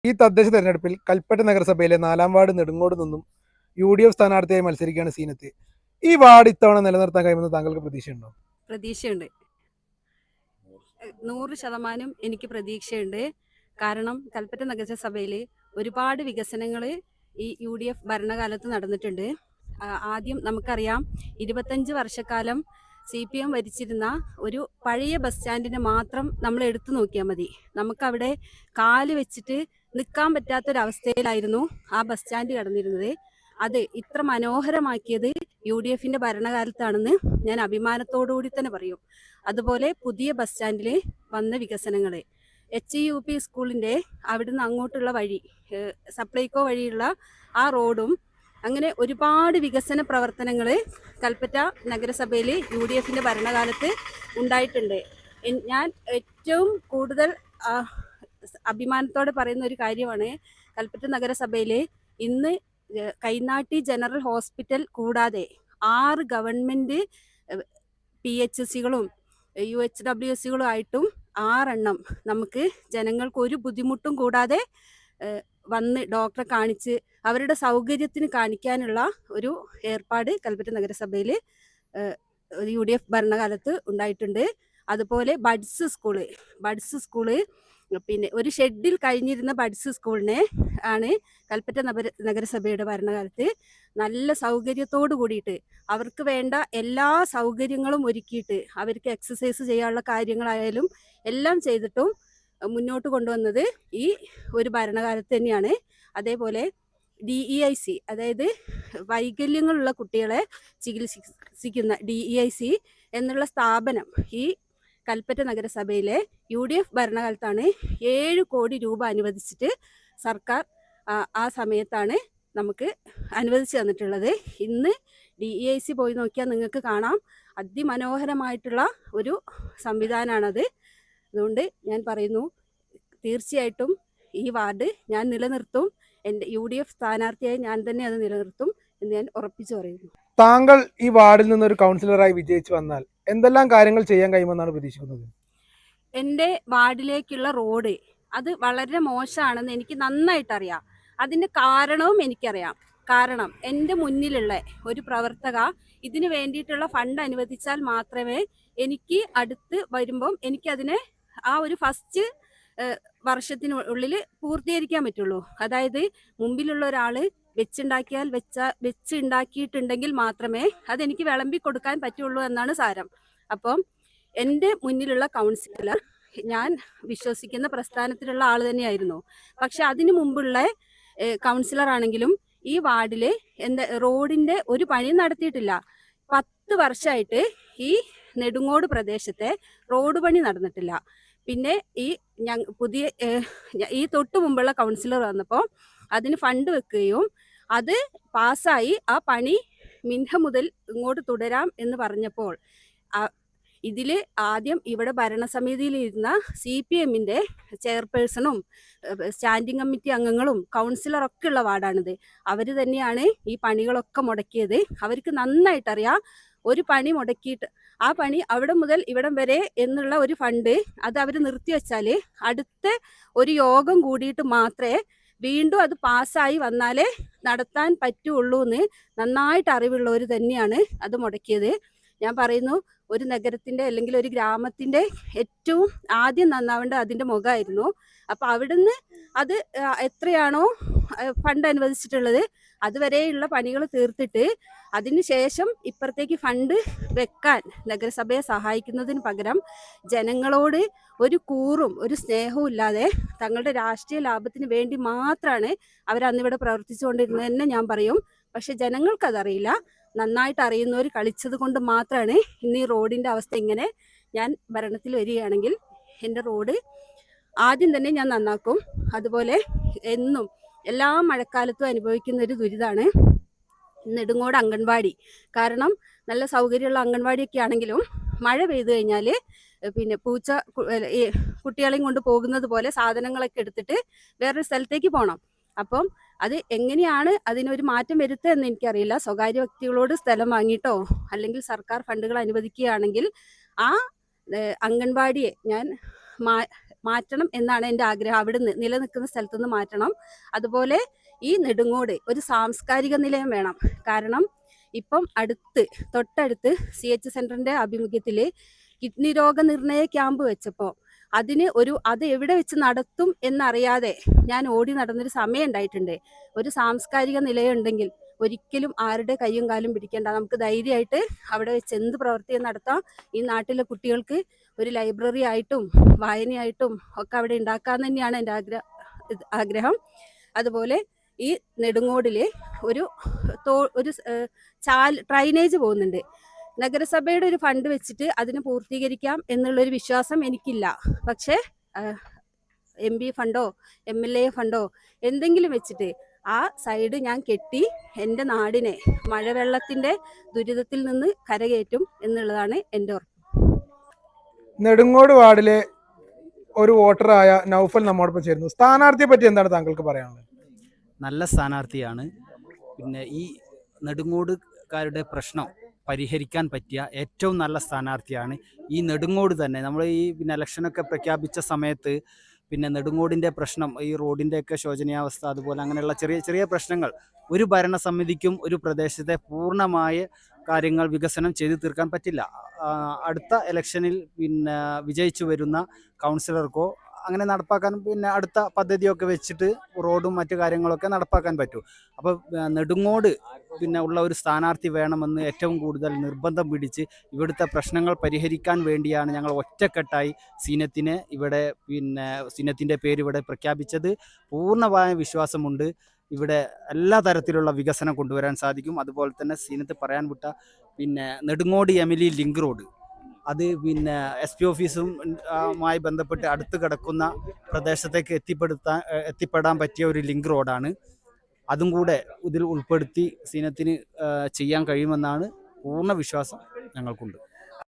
ഈ തദ്ദേശ തെരഞ്ഞെടുപ്പിൽ കൽപ്പറ്റ നഗരസഭയിലെ 4-ാം വാർഡ് നെടുങ്ങോട് നിന്നും UDF സ്ഥാനാർത്ഥിയായി മത്സരിക്കുകയാണ് സീനത്ത്. ഈ വാർഡ് ഇത്തവണ നിലനിർത്താൻ കഴിയുമെന്ന് താങ്കൾക്ക് പ്രതീക്ഷയുണ്ടോ? പ്രതീക്ഷയുണ്ട്. 100% എനിക്ക് പ്രതീക്ഷയുണ്ട്. കാരണം കൽപ്പറ്റ നഗരസഭയിൽ ഒരുപാട് വികസനങ്ങൾ ഈ UDF ഭരണകാലത്ത് നടന്നിട്ടുണ്ട്. ആദ്യം നമുക്കറിയാം, 25 വർഷക്കാലം CPM ഭരിച്ചിരുന്ന ഒരു പഴയ ബസ് സ്റ്റാൻഡിനെ മാത്രം നമ്മൾ എടുത്തു നോക്കിയാൽ മതി. നമുക്കവിടെ കാല് വെച്ചിട്ട് നിൽക്കാൻ പറ്റാത്തൊരവസ്ഥയിലായിരുന്നു ആ ബസ് സ്റ്റാൻഡ് കിടന്നിരുന്നത്. അത് ഇത്ര മനോഹരമാക്കിയത് UDFന്റെ ഭരണകാലത്താണെന്ന് ഞാൻ അഭിമാനത്തോടുകൂടി തന്നെ പറയും. അതുപോലെ പുതിയ ബസ് സ്റ്റാൻഡിൽ വന്ന വികസനങ്ങൾ, HUP സ്കൂളിൻ്റെ അവിടുന്ന് അങ്ങോട്ടുള്ള വഴി, സപ്ലൈകോ വഴിയുള്ള ആ റോഡും, അങ്ങനെ ഒരുപാട് വികസന പ്രവർത്തനങ്ങൾ കൽപ്പറ്റ നഗരസഭയിൽ UDFന്റെ ഭരണകാലത്ത് ഉണ്ടായിട്ടുണ്ട്. ഞാൻ ഏറ്റവും കൂടുതൽ അഭിമാനത്തോടെ പറയുന്ന ഒരു കാര്യമാണ്, കൽപ്പറ്റ നഗരസഭയിൽ ഇന്ന് കൈനാട്ടി ജനറൽ ഹോസ്പിറ്റൽ കൂടാതെ 6 ഗവൺമെൻറ് PHCകളും UHWSകളും ആയിട്ടും 6 എണ്ണം നമുക്ക് ജനങ്ങൾക്ക് ഒരു ബുദ്ധിമുട്ടും കൂടാതെ വന്ന് ഡോക്ടറെ കാണിച്ച് അവരുടെ സൗകര്യത്തിന് കാണിക്കാനുള്ള ഒരു ഏർപ്പാട് കൽപ്പറ്റ നഗരസഭയിൽ UDF ഭരണകാലത്ത് ഉണ്ടായിട്ടുണ്ട്. അതുപോലെ ബഡ്സ് സ്കൂള് പിന്നെ ഒരു ഷെഡിൽ കഴിഞ്ഞിരുന്ന ബഡ്സ് സ്കൂളിനെ ആണ് കൽപ്പറ്റ നഗരസഭയുടെ ഭരണകാലത്ത് നല്ല സൗകര്യത്തോട് കൂടിയിട്ട് അവർക്ക് വേണ്ട എല്ലാ സൗകര്യങ്ങളും ഒരുക്കിയിട്ട് അവർക്ക് എക്സസൈസ് ചെയ്യാനുള്ള കാര്യങ്ങളായാലും എല്ലാം ചെയ്തിട്ടും മുന്നോട്ട് കൊണ്ടുവന്നത് ഈ ഒരു ഭരണകാലത്ത് തന്നെയാണ്. അതേപോലെ DEIC, അതായത് വൈകല്യങ്ങളുള്ള കുട്ടികളെ ചികിത്സിക്കുന്ന DEIC എന്നുള്ള സ്ഥാപനം ഈ കൽപ്പറ്റ നഗരസഭയിലെ UDF ഭരണകാലത്താണ് 7 കോടി രൂപ അനുവദിച്ചിട്ട് സർക്കാർ ആ സമയത്താണ് നമുക്ക് അനുവദിച്ച് തന്നിട്ടുള്ളത്. ഇന്ന് DEIC പോയി നോക്കിയാൽ നിങ്ങൾക്ക് കാണാം, അതിമനോഹരമായിട്ടുള്ള ഒരു സംവിധാനമാണത്. അതുകൊണ്ട് ഞാൻ പറയുന്നു, തീർച്ചയായിട്ടും ഈ വാർഡ് ഞാൻ നിലനിർത്തും. എൻ്റെ UDF സ്ഥാനാർത്ഥിയായി ഞാൻ തന്നെ അത് നിലനിർത്തും എന്ന് ഞാൻ ഉറപ്പിച്ചു പറയുന്നു. താങ്കൾ ഈ വാർഡിൽ നിന്നൊരു കൗൺസിലറായി വിജയിച്ചു വന്നാൽ എന്തെല്ലാം കാര്യങ്ങൾ ചെയ്യാൻ കഴിയുമെന്നാണ് പ്രതീക്ഷിക്കുന്നത്? എൻ്റെ വാർഡിലേക്കുള്ള റോഡ് അത് വളരെ മോശമാണെന്ന് എനിക്ക് നന്നായിട്ടറിയാം. അതിൻ്റെ കാരണവും എനിക്കറിയാം. കാരണം എൻ്റെ മുന്നിലുള്ള ഒരു പ്രവർത്തക ഇതിന് വേണ്ടിയിട്ടുള്ള ഫണ്ട് അനുവദിച്ചാൽ മാത്രമേ എനിക്ക് അടുത്ത് വരുമ്പം എനിക്കതിനെ ആ ഒരു ഫസ്റ്റ് വർഷത്തിനുള്ളിൽ പൂർത്തീകരിക്കാൻ പറ്റുള്ളൂ. അതായത് മുമ്പിലുള്ള ഒരാൾ വെച്ചുണ്ടാക്കിയിട്ടുണ്ടെങ്കിൽ മാത്രമേ അതെനിക്ക് വിളമ്പി കൊടുക്കാൻ പറ്റുള്ളൂ എന്നാണ് സാരം. അപ്പം എൻ്റെ മുന്നിലുള്ള കൗൺസിലർ ഞാൻ വിശ്വസിക്കുന്ന പ്രസ്ഥാനത്തിലുള്ള ആൾ തന്നെയായിരുന്നു. പക്ഷെ അതിനു മുമ്പുള്ള കൗൺസിലർ ആണെങ്കിലും ഈ വാർഡിൽ റോഡിൻ്റെ ഒരു പണി നടത്തിയിട്ടില്ല. 10 വർഷമായിട്ട് ഈ നെടുങ്ങോട് പ്രദേശത്തെ റോഡ് പണി നടന്നിട്ടില്ല. പിന്നെ ഈ തൊട്ട് മുമ്പുള്ള കൗൺസിലർ വന്നപ്പോൾ അതിന് ഫണ്ട് വെക്കുകയും അത് പാസ്സായി ആ പണി മിൻഹ മുതൽ ഇങ്ങോട്ട് തുടരാം എന്ന് പറഞ്ഞപ്പോൾ ഇതിൽ ആദ്യം ഇവിടെ ഭരണസമിതിയിലിരുന്ന CPMന്റെ ചെയർപേഴ്സണും സ്റ്റാൻഡിംഗ് കമ്മിറ്റി അംഗങ്ങളും കൗൺസിലറൊക്കെ ഉള്ള വാർഡാണിത്. അവർ തന്നെയാണ് ഈ പണികളൊക്കെ മുടക്കിയത്. അവർക്ക് നന്നായിട്ടറിയാം, ഒരു പണി മുടക്കിയിട്ട് ആ പണി അവിടെ മുതൽ ഇവിടം വരെ എന്നുള്ള ഒരു ഫണ്ട് അത് അവർ നിർത്തിവെച്ചാൽ അടുത്ത ഒരു യോഗം കൂടിയിട്ട് മാത്രമേ വീണ്ടും അത് പാസ്സായി വന്നാലേ നടത്താൻ പറ്റുള്ളൂ എന്ന് നന്നായിട്ട് അറിവുള്ളവർ തന്നെയാണ് അത് മുടക്കിയത്. ഞാൻ പറയുന്നു, ഒരു നഗരത്തിൻ്റെ അല്ലെങ്കിൽ ഒരു ഗ്രാമത്തിൻ്റെ ഏറ്റവും ആദ്യം നന്നാവേണ്ട അതിൻ്റെ മുഖമായിരുന്നു. അപ്പോൾ അവിടുന്ന് അത് എത്രയാണോ ഫണ്ട് അനുവദിച്ചിട്ടുള്ളത് അതുവരെയുള്ള പണികൾ തീർത്തിട്ട് അതിന് ശേഷം ഇപ്പുറത്തേക്ക് ഫണ്ട് വെക്കാൻ നഗരസഭയെ സഹായിക്കുന്നതിന് പകരം ജനങ്ങളോട് ഒരു കൂറും ഒരു സ്നേഹവും ഇല്ലാതെ തങ്ങളുടെ രാഷ്ട്രീയ ലാഭത്തിന് വേണ്ടി മാത്രമാണ് അവരന്നിവിടെ പ്രവർത്തിച്ചുകൊണ്ടിരുന്നതെന്ന് ഞാൻ പറയും. പക്ഷെ ജനങ്ങൾക്കതറിയില്ല. നന്നായിട്ട് അറിയുന്നവർ കളിച്ചത് കൊണ്ട് മാത്രമാണ് ഇന്ന് ഈ റോഡിൻ്റെ അവസ്ഥ ഇങ്ങനെ. ഞാൻ ഭരണത്തിൽ വരികയാണെങ്കിൽ എൻ്റെ റോഡ് ആദ്യം തന്നെ ഞാൻ നന്നാക്കും. അതുപോലെ എന്നും എല്ലാ മഴക്കാലത്തും അനുഭവിക്കുന്ന ഒരു ദുരിതമാണ് നെടുങ്ങോട് അംഗൻവാടി. കാരണം നല്ല സൗകര്യമുള്ള അംഗൻവാടിയൊക്കെ ആണെങ്കിലും മഴ പെയ്തു കഴിഞ്ഞാൽ പിന്നെ പൂച്ച കുട്ടികളെയും കൊണ്ട് പോകുന്നത് പോലെ സാധനങ്ങളൊക്കെ എടുത്തിട്ട് വേറൊരു സ്ഥലത്തേക്ക് പോകണം. അപ്പം അത് എങ്ങനെയാണ് അതിനൊരു മാറ്റം വരുത്തുക എന്ന് എനിക്കറിയില്ല. സ്വകാര്യ വ്യക്തികളോട് സ്ഥലം വാങ്ങിയിട്ടോ അല്ലെങ്കിൽ സർക്കാർ ഫണ്ടുകൾ അനുവദിക്കുകയാണെങ്കിൽ ആ അംഗൻവാടിയെ ഞാൻ മാറ്റണം എന്നാണ് എൻ്റെ ആഗ്രഹം. അവിടുന്ന് നിലനിൽക്കുന്ന സ്ഥലത്തുനിന്ന് മാറ്റണം. അതുപോലെ ഈ നെടുങ്ങോട് ഒരു സാംസ്കാരിക നിലയം വേണം. കാരണം ഇപ്പം തൊട്ടടുത്ത് CH സെന്ററിന്റെ ആഭിമുഖ്യത്തിൽ കിഡ്നി രോഗനിർണയ ക്യാമ്പ് വെച്ചപ്പോൾ അത് എവിടെ വെച്ച് നടത്തും എന്നറിയാതെ ഞാൻ ഓടി നടന്നൊരു സമയം ഉണ്ടായിട്ടുണ്ട്. ഒരു സാംസ്കാരിക നിലയം ഉണ്ടെങ്കിൽ ഒരിക്കലും ആരുടെ കയ്യും കാലും പിടിക്കേണ്ട, നമുക്ക് ധൈര്യമായിട്ട് അവിടെ വെച്ച് എന്ത് പ്രവൃത്തിയും നടത്താം. ഈ നാട്ടിലെ കുട്ടികൾക്ക് ഒരു ലൈബ്രറി ആയിട്ടും വായനയായിട്ടും ഒക്കെ അവിടെ ഉണ്ടാക്കാന്ന് തന്നെയാണ് എൻ്റെ ആഗ്രഹം. അതുപോലെ ഈ നെടുങ്ങോടിൽ ഒരു ഡ്രൈനേജ് പോകുന്നുണ്ട്. നഗരസഭയുടെ ഒരു ഫണ്ട് വെച്ചിട്ട് അതിന് പൂർത്തീകരിക്കാം എന്നുള്ളൊരു വിശ്വാസം എനിക്കില്ല. പക്ഷേ MP ഫണ്ടോ MLA ഫണ്ടോ എന്തെങ്കിലും വെച്ചിട്ട് ആ സൈഡ് ഞാൻ കെട്ടി എൻ്റെ നാടിനെ മഴവെള്ളത്തിൻ്റെ ദുരിതത്തിൽ നിന്ന് കരകയറ്റും എന്നുള്ളതാണ് എൻ്റെ ഉറപ്പ്. നെടുങ്ങോട് വാർഡിലെ ഒരു വോട്ടറായ നൗഫൽ നമ്മോടൊപ്പം ചേരുന്നു. സ്ഥാനാർത്ഥിയെ പറ്റി എന്താണ് താങ്കൾക്ക് പറയാനുള്ളത്? നല്ല സ്ഥാനാർത്ഥിയാണ്. പിന്നെ ഈ നെടുങ്ങോടുകാരുടെ പ്രശ്നം പരിഹരിക്കാൻ പറ്റിയ ഏറ്റവും നല്ല സ്ഥാനാർത്ഥിയാണ്. ഈ നെടുങ്ങോട് തന്നെ നമ്മൾ ഈ ഇലക്ഷനൊക്കെ പ്രഖ്യാപിച്ച സമയത്ത് നെടുങ്ങോടിൻ്റെ പ്രശ്നം, ഈ റോഡിൻ്റെയൊക്കെ ശോചനീയാവസ്ഥ, അതുപോലെ അങ്ങനെയുള്ള ചെറിയ ചെറിയ പ്രശ്നങ്ങൾ ഒരു ഭരണസമിതിക്കും ഒരു പ്രദേശത്തെ പൂർണ്ണമായ കാര്യങ്ങൾ വികസനം ചെയ്തു തീർക്കാൻ പറ്റില്ല. അടുത്ത ഇലക്ഷനിൽ വിജയിച്ചു വരുന്ന കൗൺസിലർക്കോ അങ്ങനെ നടപ്പാക്കാൻ അടുത്ത പദ്ധതിയൊക്കെ വെച്ചിട്ട് റോഡും മറ്റു കാര്യങ്ങളൊക്കെ നടപ്പാക്കാൻ പറ്റൂ. അപ്പോൾ നെടുങ്ങോട് ഉള്ള ഒരു സ്ഥാനാർത്ഥി വേണമെന്ന് ഏറ്റവും കൂടുതൽ നിർബന്ധം പിടിച്ച് ഇവിടുത്തെ പ്രശ്നങ്ങൾ പരിഹരിക്കാൻ വേണ്ടിയാണ് ഞങ്ങൾ ഒറ്റക്കെട്ടായി സീനത്തിനെ സീനത്തിൻ്റെ പേര് ഇവിടെ പ്രഖ്യാപിച്ചത്. പൂർണ്ണമായ വിശ്വാസമുണ്ട് ഇവിടെ എല്ലാ തരത്തിലുള്ള വികസനം കൊണ്ടുവരാൻ സാധിക്കും. അതുപോലെ തന്നെ സീനത്ത് പറയാൻ വിട്ട നെടുങ്ങോട് എമിലി ലിങ്ക് റോഡ്, അത് SP ഓഫീസും മായി ബന്ധപ്പെട്ട് അടുത്ത് കിടക്കുന്ന പ്രദേശത്തേക്ക് എത്തിപ്പെടാൻ പറ്റിയ ഒരു ലിങ്ക് റോഡാണ്. അതും കൂടെ ഇതിൽ ഉൾപ്പെടുത്തി സീനത്തിന് ചെയ്യാൻ കഴിയുമെന്നാണ് പൂർണ്ണ വിശ്വാസം ഞങ്ങൾക്കുണ്ട്.